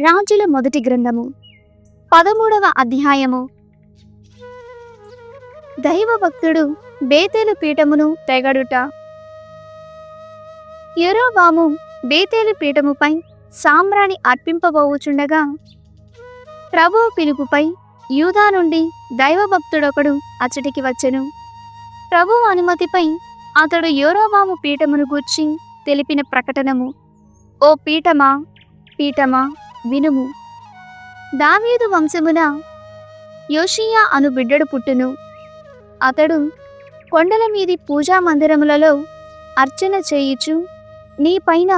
రాజుల మొదటి గ్రంథము 13వ అధ్యాయము. దైవభక్తుడు బేతేలు పీఠమును తెగడుట. యెరొబాము బేతేలు పీఠముపై సామ్రాణి అర్పింపబోవుచుండగా ప్రభువు పిలుపుపై యూదా నుండి దైవభక్తుడొకడు అచ్చటికి వచ్చెను. ప్రభువు అనుమతిపై అతడు యెరొబాము పీఠమును గూర్చి తెలిపిన ప్రకటనము. ఓ పీఠమా, పీఠమా, వినుము. దావీదు వంశమున యోషీయా అను బిడ్డడు పుట్టును. అతడు కొండల మీది పూజా మందిరములలో అర్చన చేయుచు నీ పైన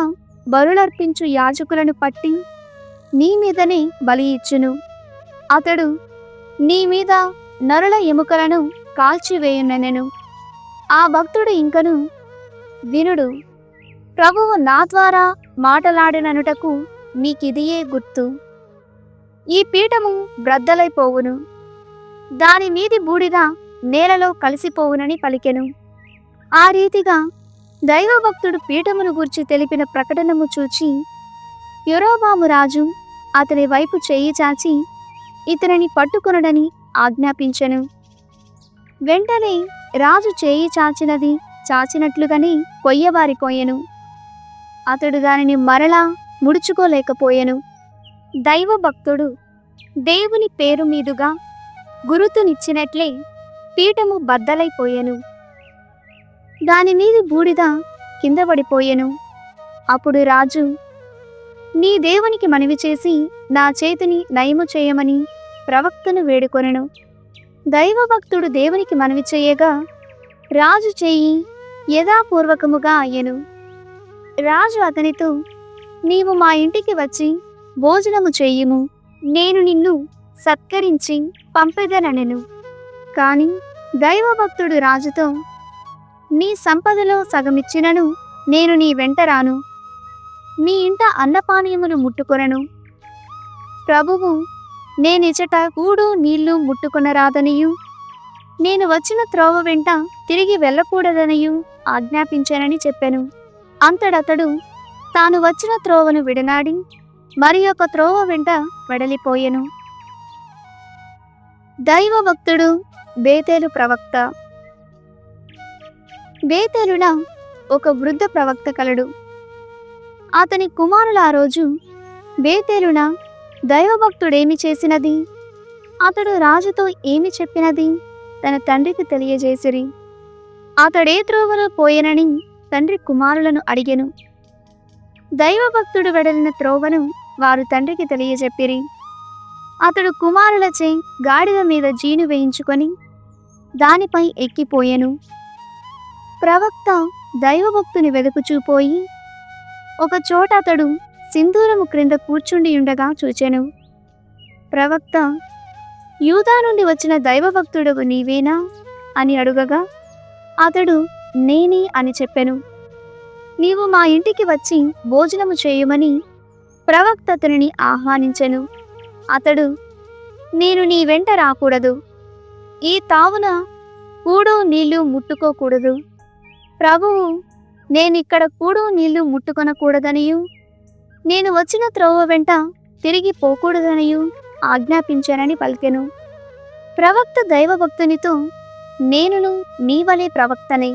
బలులర్పించు యాజకులను పట్టి నీ మీదనే బలి ఇచ్చును. అతడు నీ మీద నరుల ఎముకలను కాల్చివేయునెను. ఆ భక్తుడు ఇంకను, వినుడు, ప్రభువు నా ద్వారా మాటలాడిననుటకు నీకిదియే గుర్తు. ఈ పీఠము బ్రద్దలైపోవును, దాని మీది బూడిద నేలలో కలిసిపోవునని పలికెను. ఆ రీతిగా దైవభక్తుడు పీఠమును గూర్చి తెలిపిన ప్రకటనము చూచి యెరొబాము రాజు అతని వైపు చేయి చాచి ఇతనిని పట్టుకొనుడని ఆజ్ఞాపించెను. వెంటనే రాజు చేయి చాచినది చాచినట్లుగానే కొయ్యబారిపోయెను. అతడు దానిని మరలా ముడుచుకోలేకపోయెను. దైవభక్తుడు దేవుని పేరు మీదుగా గురుతునిచ్చినట్లే పీఠము బద్దలైపోయెను, దాని మీది బూడిద కింద పడిపోయెను. అప్పుడు రాజు నీ దేవునికి మనవి చేసి నా చేతిని నయము చేయమని ప్రవక్తను వేడుకొనెను. దైవభక్తుడు దేవునికి మనవి చేయగా రాజు చేయి యథాపూర్వకముగా అయ్యెను. రాజు అతనితో, నీవు మా ఇంటికి వచ్చి భోజనము చేయుము, నేను నిన్ను సత్కరించి పంపెదనెను. కాని దైవభక్తుడు రాజుతో, నీ సంపదలో సగమిచ్చినను నేను నీ వెంట రాను, నీ ఇంట అన్నపానీయములు ముట్టుకొనను. ప్రభువు నేనిచట కూడు నీళ్లు ముట్టుకొనరాదనియు నేను వచ్చిన త్రోవ వెంట తిరిగి వెళ్ళకూడదనియు ఆజ్ఞాపించానని చెప్పెను. అంతడతడు తాను వచ్చిన త్రోవను విడనాడి మరి ఒక త్రోవ వెంట వెడలిపోయెను. దైవభక్తుడు బేతేలు ప్రవక్త. బేతేలున ఒక వృద్ధ ప్రవక్త కలడు. అతని కుమారులు ఆ రోజు బేతేలున దైవభక్తుడేమి చేసినది, అతడు రాజుతో ఏమి చెప్పినది తన తండ్రికి తెలియజేసిరి. అతడే త్రోవలో పోయెనని తండ్రి కుమారులను అడిగెను. దైవభక్తుడు వెడలిన త్రోవను వారు తండ్రికి తెలియజెప్పిరి. అతడు కుమారులచే గాడిద మీద జీను వేయించుకొని దానిపై ఎక్కిపోయెను. ప్రవక్త దైవభక్తుని వెదుకుచూపోయి ఒక చోట అతడు సింధూరము క్రింద కూర్చుండియుండగా చూచెను. ప్రవక్త, యూదా నుండి వచ్చిన దైవభక్తుడగు నీవేనా అని అడుగగా అతడు నేనే అని చెప్పెను. నీవు మా ఇంటికి వచ్చి భోజనము చేయుమని ప్రవక్త అతనిని ఆహ్వానించెను. అతడు, నేను నీ వెంట రాకూడదు, ఈ తావున కూడు నీళ్లు ముట్టుకోకూడదు. ప్రభువు నేనిక్కడ కూడు నీళ్లు ముట్టుకొనకూడదనియు నేను వచ్చిన త్రోవ వెంట తిరిగి పోకూడదనియు ఆజ్ఞాపించానని పలికెను. ప్రవక్త దైవభక్తునితో, నేనును నీవలే ప్రవక్తనే.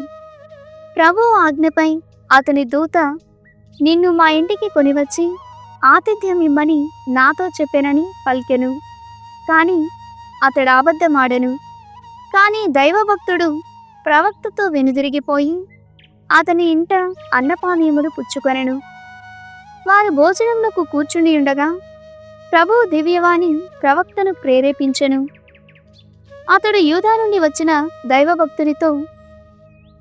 ప్రభువు ఆజ్ఞపై అతని దూత నిన్ను మా ఇంటికి కొనివచ్చి ఆతిథ్యం ఇమ్మని నాతో చెప్పెనని పలికెను. కాని అతడు అబద్ధమాడెను. కాని దైవభక్తుడు ప్రవక్తతో వెనుదిరిగిపోయి అతని ఇంట అన్నపానీయములు పుచ్చుకొనెను. వారు భోజనమునకు కూర్చుని ఉండగా ప్రభువు దివ్యవాణి ప్రవక్తను ప్రేరేపించెను. అతడు యూదా నుండి వచ్చిన దైవభక్తునితో,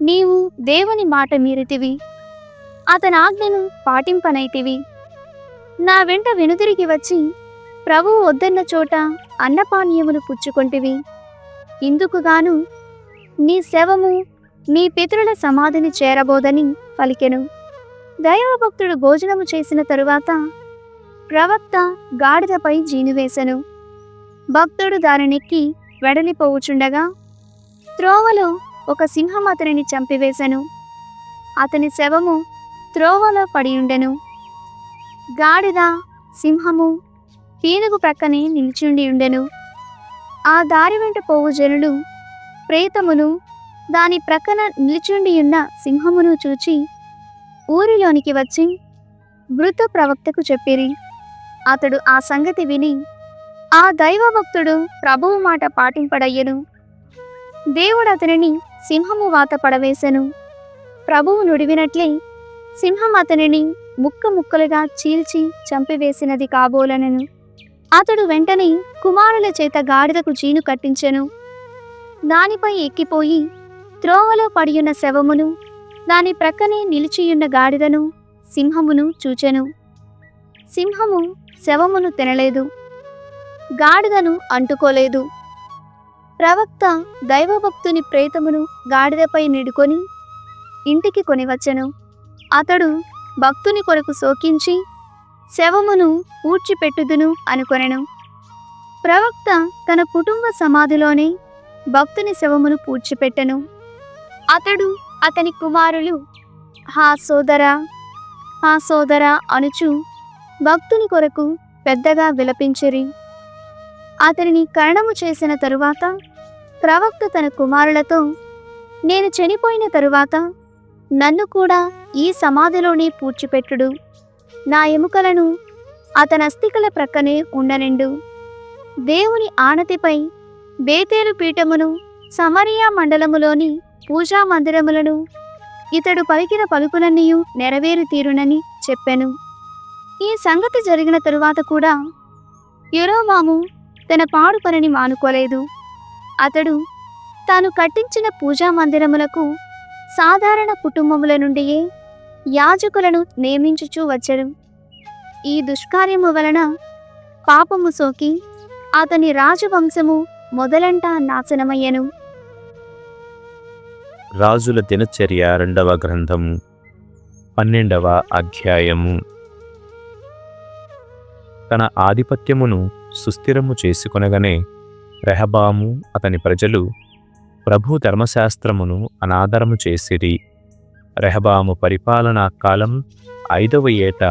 నీవు దేవుని మాట మీరితివి, అతని ఆజ్ఞను పాటింపనైతివి. నా వెంట వెనుదిరిగి వచ్చి ప్రభువు వద్దన్న చోట అన్నపానీయములు పుచ్చుకొంటివి. ఇందుకుగాను నీ శవము నీ పితరుల సమాధిని చేరబోదని పలికెను. దైవభక్తుడు భోజనము చేసిన తరువాత ప్రవక్త గాడిదపై జీనువేశెను. భక్తుడు దానినెక్కి వెడలిపోవుచుండగా త్రోవలో ఒక సింహం అతనిని చంపివేశెను. అతని శవము త్రోవలో పడియుండెను. గాడిద సింహము పీనుగు ప్రక్కనే నిల్చుండి ఉండెను. ఆ దారి వెంట పోవు జనులు ప్రేతమును దాని ప్రక్కన నిల్చుండియున్న సింహమును చూచి ఊరిలోనికి వచ్చి మృత ప్రవక్తకు చెప్పిరి. అతడు ఆ సంగతి విని ఆ దైవభక్తుడు ప్రభువు మాట పాటింపడయ్యను. దేవుడు అతనిని సింహము వాత పడవేశెను. ప్రభువు నుడివినట్లే సింహం అతనిని ముక్కలుగా చీల్చి చంపివేసినది కాబోలనెను. అతడు వెంటనే కుమారుల చేత గాడిదకు జీను కట్టించెను. దానిపై ఎక్కిపోయి త్రోవలో పడియున్న శవమును దాని ప్రక్కనే నిలిచియున్న గాడిదను సింహమును చూచెను. సింహము శవమును తినలేదు, గాడిదను అంటుకోలేదు. ప్రవక్త దైవభక్తుని ప్రేతమును గాడిదపై నిడుకొని ఇంటికి కొనివచ్చెను. అతడు భక్తుని కొరకు శోకించి శవమును ఊడ్చిపెట్టుదును అనుకొనెను. ప్రవక్త తన కుటుంబ సమాధిలోనే భక్తుని శవమును పూడ్చిపెట్టెను. అతడు అతని కుమారులు హా సోదరా అనుచు భక్తుని కొరకు పెద్దగా విలపించిరి. అతనిని కరణము చేసిన తరువాత ప్రవక్త తన కుమారులతో, నేను చనిపోయిన తరువాత నన్ను కూడా ఈ సమాధిలోనే పూడ్చిపెట్టుడు. నా ఎముకలను అతని అస్థికల ప్రక్కనే ఉండనిండు. దేవుని ఆనతిపై బేతేలు పీఠమును సమరియా మండలములోని పూజా మందిరములను ఇతడు పలికిన పలుకులన్నీయు నెరవేరు తీరునని చెప్పెను. ఈ సంగతి జరిగిన తరువాత కూడా యెరోబాము తన పాడు పనిని మానుకోలేదు. అతడు తాను కట్టించిన పూజా మందిరములకు సాధారణ కుటుంబముల నుండియే యాజకులను నియమించుచూ వచ్చెను. ఈ దుష్కార్యము వలన పాపము సోకి అతని రాజవంశము మొదలంటా నాశనమయ్యెను. రాజుల దినచర్య 2వ గ్రంథము 12వ అధ్యాయము. తన ఆధిపత్యమును సుస్థిరము చేసుకొనగనే రెహబాము అతని ప్రజలు ప్రభు ధర్మశాస్త్రమును అనాదరము చేసిరి. రెహబాము పరిపాలనా కాలం 5వ ఏట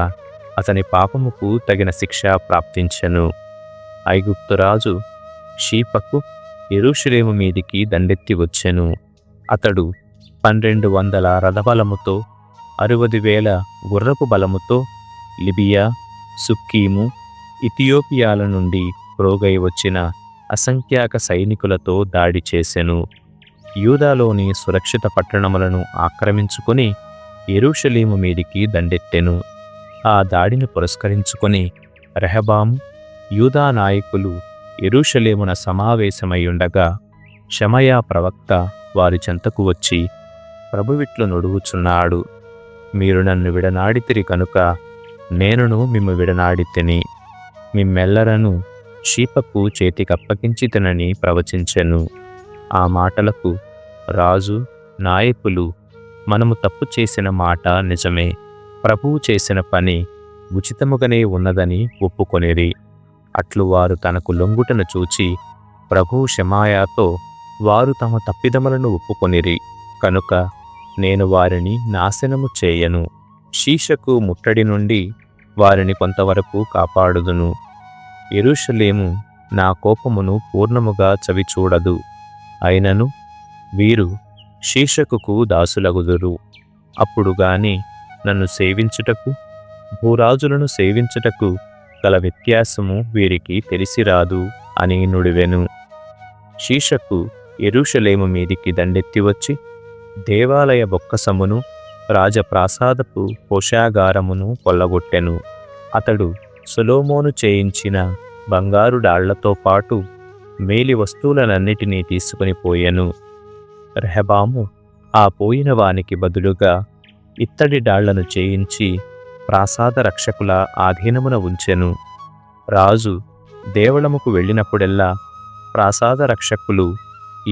అతని పాపముకు తగిన శిక్ష ప్రాప్తించెను. ఐగుప్తు రాజు షీపకు యెరూషలేము మీదికి దండెత్తి వచ్చెను. అతడు 1200 రథబలముతో 60,000 గుర్రపు బలముతో లిబియా, సుక్కీము, ఇథియోపియాల నుండి ప్రోగై వచ్చిన అసంఖ్యాక సైనికులతో దాడి చేసెను. యూదాలోని సురక్షిత పట్టణములను ఆక్రమించుకొని యెరూషలేము మీదికి దండెత్తెను. ఆ దాడిని పురస్కరించుకొని రెహబాము, యూదా నాయకులు యెరూషలేమున సమావేశమయ్యుండగా షమయా ప్రవక్త వారి చెంతకు వచ్చి ప్రభువిట్లు నొడుగుచున్నాడు. మీరు నన్ను విడనాడితిరి కనుక నేనును మిమ్ము విడనాడితిని. మిమ్మెల్లరను షీపకు చేతికప్పగించితినని ప్రవచించెను. ఆ మాటలకు రాజు, నాయకులు, మనము తప్పు చేసిన మాట నిజమే, ప్రభువు చేసిన పని ఉచితముగానే ఉన్నదని ఒప్పుకొనిరి. అట్లు వారు తనకు లొంగుటను చూచి ప్రభువు షమాయాతో, వారు తమ తప్పిదములను ఒప్పుకొనిరి కనుక నేను వారిని నాశనము చేయను. షీషకు ముట్టడి నుండి వారిని కొంతవరకు కాపాడుదును. యెరూషలేము నా కోపమును పూర్ణముగా చవిచూడదు. అయినను వీరు షీషకుకు దాసులగుదురు. అప్పుడు గాని నన్ను సేవించుటకు, భూరాజులను సేవించుటకు గల వ్యత్యాసము వీరికి తెలిసిరాదు అని నుడివెను. షీషకు యెరూషలేము మీదికి దండెత్తి వచ్చి దేవాలయ బొక్కసమును రాజప్రాసాదపు కోశాగారమును కొల్లగొట్టెను. అతడు సొలొమోను చేయించిన బంగారు డాళ్లతో పాటు మేలి వస్తువులనన్నిటినీ తీసుకుని పోయెను. రెహబాము ఆ పోయిన వానికి బదులుగా ఇత్తడి డాళ్లను చేయించి ప్రాసాద రక్షకుల ఆధీనమున ఉంచెను. రాజు దేవళముకు వెళ్ళినప్పుడెల్లా ప్రాసాద రక్షకులు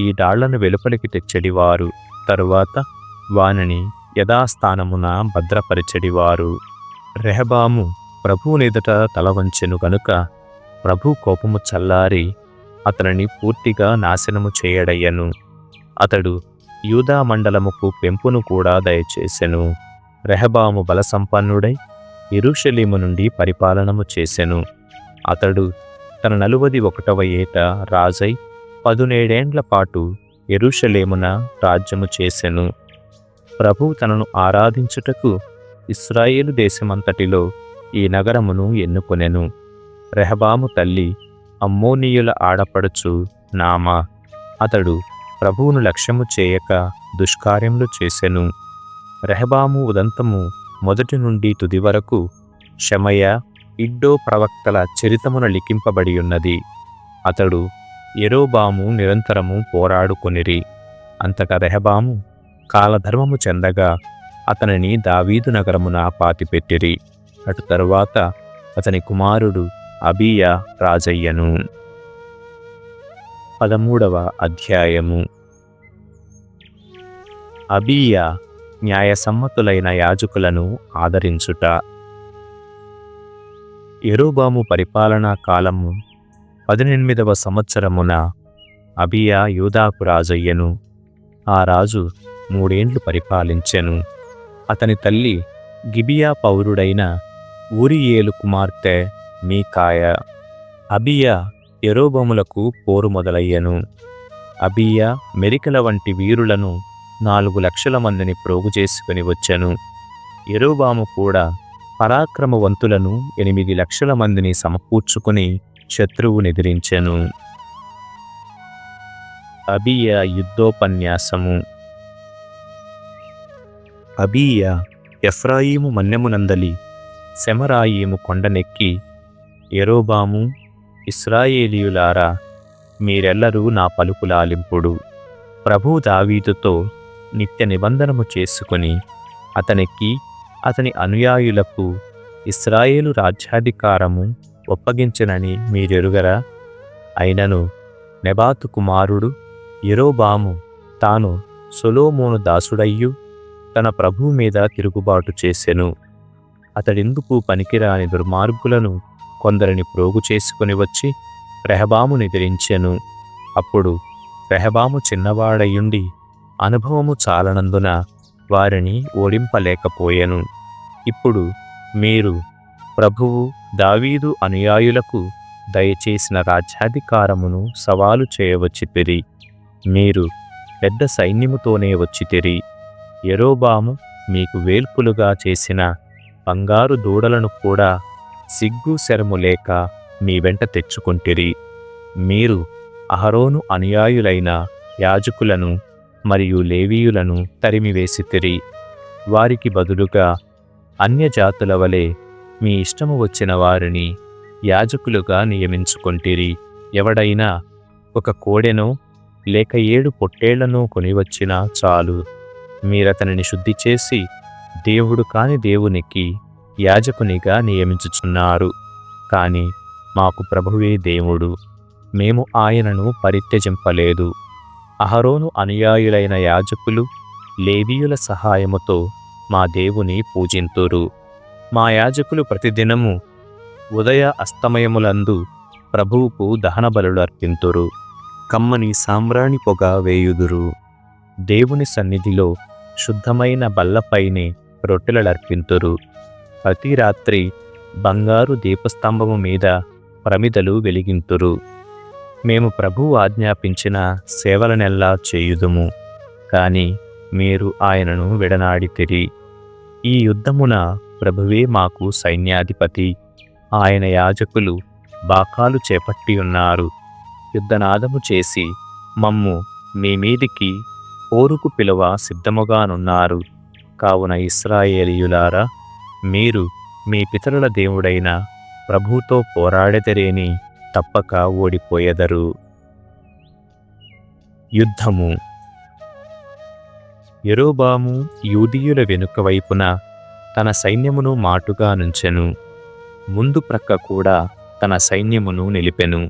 ఈ డాళ్లను వెలుపలికి తెచ్చడివారు. తరువాత వానిని యథాస్థానమున భద్రపరిచెడివారు. రెహబాము ప్రభువునెదుట తల వంచెను గనుక ప్రభు కోపము చల్లారి అతనిని పూర్తిగా నాశనము చేయడయ్యను. అతడు యూదా మండలముకు పెంపును కూడా దయచేసెను. రెహబాము బలసంపన్నుడై యెరూషలేము నుండి పరిపాలనము చేసెను. అతడు తన 41వ ఏట రాజై 17 పాటు యెరూషలేమున రాజ్యము చేసెను. ప్రభువు తనను ఆరాధించుటకు ఇశ్రాయేలు దేశమంతటిలో ఈ నగరమును ఎన్నుకొనెను. రెహబాము తల్లి అమ్మోనీయుల ఆడపడుచు నామా. అతడు ప్రభువును లక్ష్యము చేయక దుష్కార్యములు చేసెను. రెహబాము ఉదంతము మొదటి నుండి తుది వరకు షెమయ, ఇడ్డో ప్రవక్తల చరితమున లిఖింపబడి ఉన్నది. అతడు యెరోబాము నిరంతరము పోరాడుకొనిరి. అంతటా రెహబాము కాలధర్మము చెందగా అతనిని దావీదు నగరమున పాతిపెట్టిరి. అటు తరువాత అతని కుమారుడు అబీయా రాజయ్యను. 13వ అధ్యాయము. అబీయా న్యాయసమ్మతులైన యాజకులను ఆదరించుట. యెరోబాము పరిపాలనా కాలము 18వ సంవత్సరమున అబీయా యూదాకు రాజయ్యెను. ఆ రాజు 3 ఏండ్లు పరిపాలించెను. అతని తల్లి గిబియా పౌరుడైన ఊరియేలు కుమార్తె మీకాయ. అబీయా యెరోబాములకు పోరు మొదలయ్యెను. అబీయా మెరికల వంటి వీరులను 4 లక్షల మందిని ప్రోగు చేసుకుని వచ్చెను. యెరోబాము కూడా పరాక్రమవంతులను 8 లక్షల మందిని సమకూర్చుకుని శత్రువునెదిరించెను. అబీయా యుద్ధోపన్యాసము. అబీయా ఎఫ్రాయిము మన్యమునందలి సెమరాయిము కొండనెక్కి, యెరోబాము, ఇశ్రాయేలీయులారా, మీరెల్లరూ నా పలుకులాలింపుడు. ప్రభువు దావీదుతో నిత్య నిబంధనము చేసుకుని అతనికి అతని అనుయాయులకు ఇశ్రాయేలు రాజ్యాధికారము ఒప్పగించెనని మీరెరుగరా? అయినను నెబాతు కుమారుడు యెరోబాము తాను సొలొమోను దాసుడయ్యు తన ప్రభువు మీద తిరుగుబాటు చేసెను. అతడెందుకు పనికిరాని దుర్మార్గులను కొందరిని ప్రోగు చేసుకుని వచ్చి రెహబామునెదిరించెను. అప్పుడు రెహబాము చిన్నవాడయుండి అనుభవము చాలనందున వారిని ఓడింపలేకపోయెను. ఇప్పుడు మీరు ప్రభువు దావీదు అనుయాయులకు దయచేసిన రాజ్యాధికారమును సవాలు చేయవచ్చితిరి. మీరు పెద్ద సైన్యముతోనే వచ్చితిరి. యెరోబాము మీకు వేల్పులుగా చేసిన బంగారు దూడలను కూడా సిగ్గు శరము లేక మీ వెంట తెచ్చుకొంటిరి. మీరు అహరోను అనుయాయులైన యాజకులను మరియు లేవీయులను తరిమివేసితిరి. వారికి బదులుగా అన్యజాతుల వలె మీ ఇష్టము వచ్చిన వారిని యాజకులుగా నియమించుకొంటిరి. ఎవడైనా ఒక కోడెనో లేక 7 పొట్టేళ్లనో కొనివచ్చినా చాలు, మీరతనిని శుద్ధి చేసి దేవుడు కాని దేవునికి యాజకునిగా నియమించుచున్నారు. కాని మాకు ప్రభువే దేవుడు, మేము ఆయనను పరిత్యజింపలేదు. అహరోను అనుయాయులైన యాజకులు లేవీయుల సహాయముతో మా దేవుని పూజింతురు. మా యాజకులు ప్రతిదినము ఉదయ అస్తమయములందు ప్రభువుకు దహన బలులు అర్పింతురు. కమ్మని సాంబ్రాణి పొగ వేయుదురు. దేవుని సన్నిధిలో శుద్ధమైన బల్లపైనే రొట్టెలర్పింతురు. ప్రతి రాత్రి బంగారు దీపస్తంభము మీద ప్రమిదలు వెలిగింతురు. మేము ప్రభువు ఆజ్ఞాపించిన సేవలనెల్లా చేయుదుము, కాని మీరు ఆయనను విడనాడితిరి. ఈ యుద్ధమున ప్రభువే మాకు సైన్యాధిపతి. ఆయన యాజకులు బాకాలు చేపట్టియున్నారు. యుద్ధనాదము చేసి మమ్ము మీ మీదికి పోరుకు పిలువ సిద్ధముగానున్నారు. కావున ఇశ్రాయేలీయులారా, మీరు మీ పితరుల దేవుడైన ప్రభువుతో పోరాడెదరేని తప్పక ఓడిపోయెదరు. యుద్ధము. యెరోబాము యూదీయుల వెనుక వైపున తన సైన్యమును మాటుగా నుంచెను. ముందు ప్రక్క కూడా తన సైన్యమును నిలిపెను.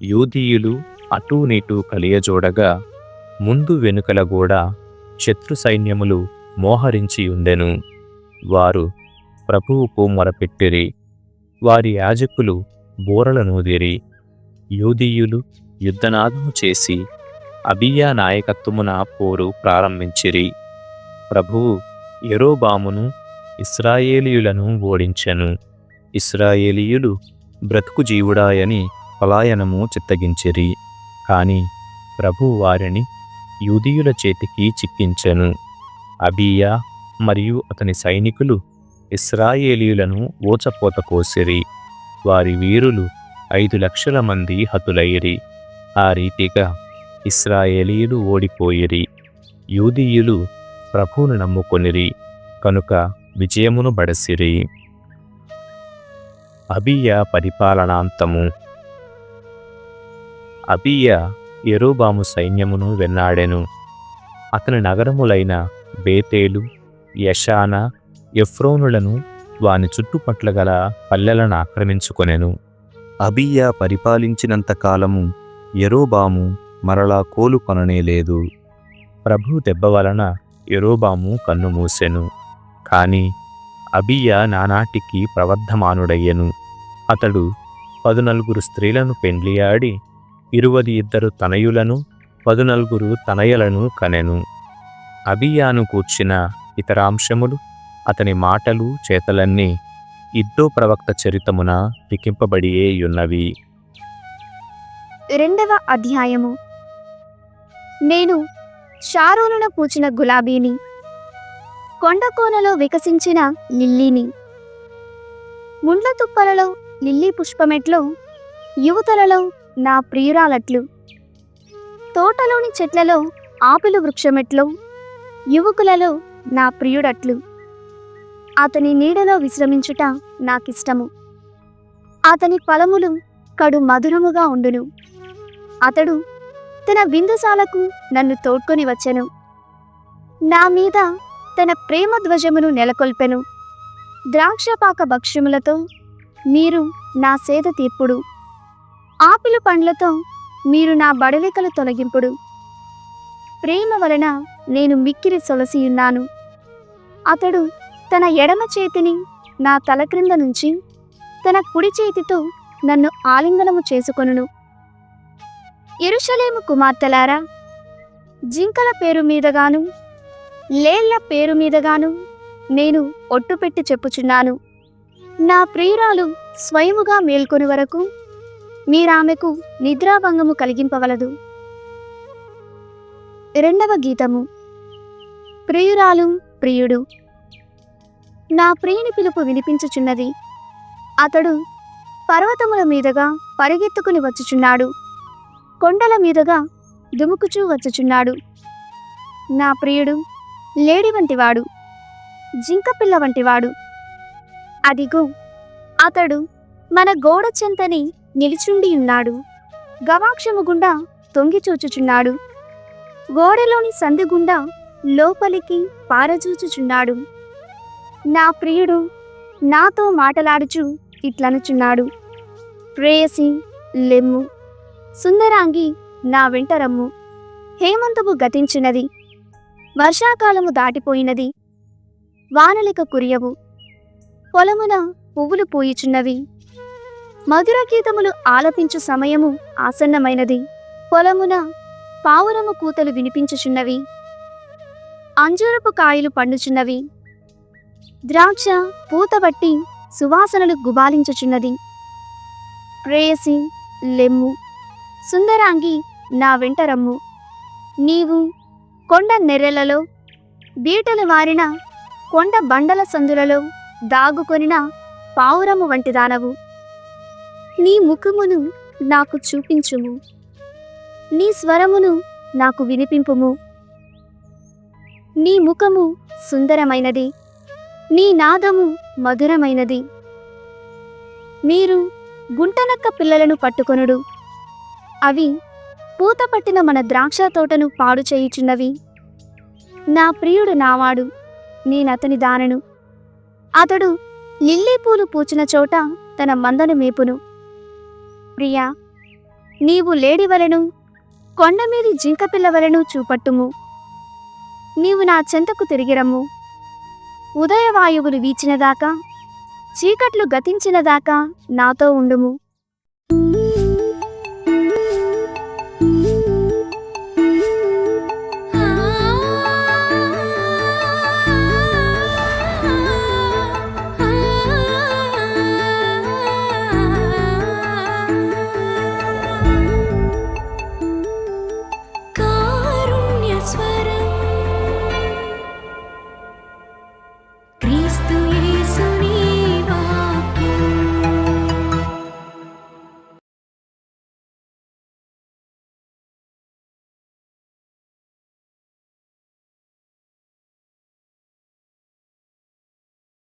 యూదీయులు అటూనిటూ కలియజోడగా ముందు వెనుకల కూడా శత్రు సైన్యములు మోహరించి ఉండెను. వారు ప్రభువుకు మొరపెట్టిరి. వారి యాజకులు బూరలనూదిరి. యూదీయులు యుద్ధనాదము చేసి అబీయా నాయకత్వమున పోరు ప్రారంభించిరి. ప్రభువు యెరోబామును ఇశ్రాయేలీయులను ఓడించెను. ఇశ్రాయేలీయులు బ్రతుకు జీవుడాయని పలాయనము చిత్తగించిరి. కాని ప్రభువు వారిని యూదీయుల చేతికి చిక్కించెను. అబీయా మరియు అతని సైనికులు ఇశ్రాయేలీయులను ఊచపోత కోసిరి. వారి వీరులు 5,00,000 మంది హతులైరి. ఆ రీతిగా ఇశ్రాయేలీయులు ఓడిపోయిరి. యూదీయులు ప్రభువును నమ్ముకొనిరి కనుక విజయమును బడసిరి. అబీయా పరిపాలనాంతము. అబీయా యెరోబాము సైన్యమును వెన్నాడెను. అతని నగరములైన బేతేలు, యషానా, ఎఫ్రోనులను వాని చుట్టుపట్ల గల పల్లెలను ఆక్రమించుకొనెను. అబీయా పరిపాలించినంత కాలము యెరోబాము మరలా కోలుకొననేలేదు. ప్రభు దెబ్బ వలన యెరోబాము కన్ను మూసెను. కాని అబీయా నానాటికి ప్రవర్ధమానుడయ్యెను. అతడు 14 స్త్రీలను పెండ్లియాడి 22 తనయులను 14 తనయలను కనెను. అబీయాను కూర్చిన ఇతరాంశములు, అతని మాటలు చేతలన్నీ ఇద్దో ప్రవక్త చరితమున లిఖింపబడియేయున్నవి. 2వ అధ్యాయము. నేను షారోనున పూచిన గులాబీని, కొండకోనలో వికసించిన లిల్లీని, ముండ్ల తుప్పలలో లిల్లీ పుష్పమెట్లో, యువతలలో నా ప్రియురాలట్లు, తోటలోని చెట్లలో ఆపిలు వృక్షమెట్లో, యువకులలో నా ప్రియుడట్లు. అతని నీడలో విశ్రమించుట నాకిష్టము. అతని ఫలములు కడు మధురముగా ఉండును. అతడు తన విందుశాలకు నన్ను తోడ్కొని వచ్చెను. నా మీద తన ప్రేమ ధ్వజమును నెలకొల్పెను. ద్రాక్షపాక భక్ష్యములతో మీరు నా సేద తీర్పుడు. ఆపిలు పండ్లతో మీరు నా బడలికలు తొలగింపుడు. ప్రేమ వలన నేను మిక్కిరి సొలసియున్నాను. అతడు తన ఎడమ చేతిని నా తల క్రింద నుంచి తన కుడి చేతితో నన్ను ఆలింగనము చేసుకొనును. యెరూషలేము కుమార్తెలారా, జింకల పేరు మీదగాను లేళ్ల పేరు మీదగాను నేను ఒట్టుపెట్టి చెప్పుచున్నాను. నా ప్రియురాలు స్వయముగా మేల్కొని వరకు మీరామెకు నిద్రాభంగము కలిగింపవలదు. 2వ గీతము. ప్రియురాలు ప్రియుడు. నా ప్రియుని పిలుపు వినిపించుచున్నది. అతడు పర్వతముల మీదగా పరిగెత్తుకుని వచ్చుచున్నాడు. కొండల మీదగా దుముకుచూ వచ్చుచున్నాడు. నా ప్రియుడు లేడి వంటివాడు, జింకపిల్ల వంటివాడు. అదిగో, అతడు మన గోడ చెంతని నిలిచుండియున్నాడు. గవాక్షము గుండా తొంగిచూచుచున్నాడు. గోడలోని సందు గుండా లోపలికి పారజూచుచున్నాడు. నా ప్రియుడు నాతో మాటలాడుచు ఇట్లనుచున్నాడు. ప్రేయసి లెమ్ము, సుందరాంగి నా వెంట రమ్ము. హేమంతము గతించినది, వర్షాకాలము దాటిపోయినది, వానలిక కురియవు. పొలమున పువ్వులు పూయిచున్నవి. మధుర గీతములు ఆలపించు సమయము ఆసన్నమైనది. పొలమున పావురము కూతలు వినిపించుచున్నవి. అంజూరపు కాయలు పండుచున్నవి. ద్రాక్ష పూతబట్టి సువాసనలు గుబాలించుచున్నది. ప్రేయసి లెమ్ము, సుందరాంగి నా వెంట రమ్ము. నీవు కొండ నెర్రెలలో, బీటలు వారిన కొండ బండల సందులలో దాగుకొనిన పావురము వంటిదానవు. నీ ముఖమును నాకు చూపించుము, నీ స్వరమును నాకు వినిపింపుము. నీ ముఖము సుందరమైనది, నీ నాదము మధురమైనది. మీరు గుంటనక్క పిల్లలను పట్టుకొనుడు. అవి పూత పట్టిన మన ద్రాక్ష తోటను పాడు చేయుచున్నవి. నా ప్రియుడు నావాడు, నేనతని దానను. అతడు లిల్లీ పూలు పూచిన చోట తన మందను మేపును. ప్రియా, నీవు లేడివలెను, కొండమీది జింకపిల్లవలెను చూపట్టుము. నీవు నా చెంతకు తిరిగిరమ్ము. ఉదయవాయువులు వీచినదాకా, చీకట్లు గతించినదాకా నాతో ఉండుము.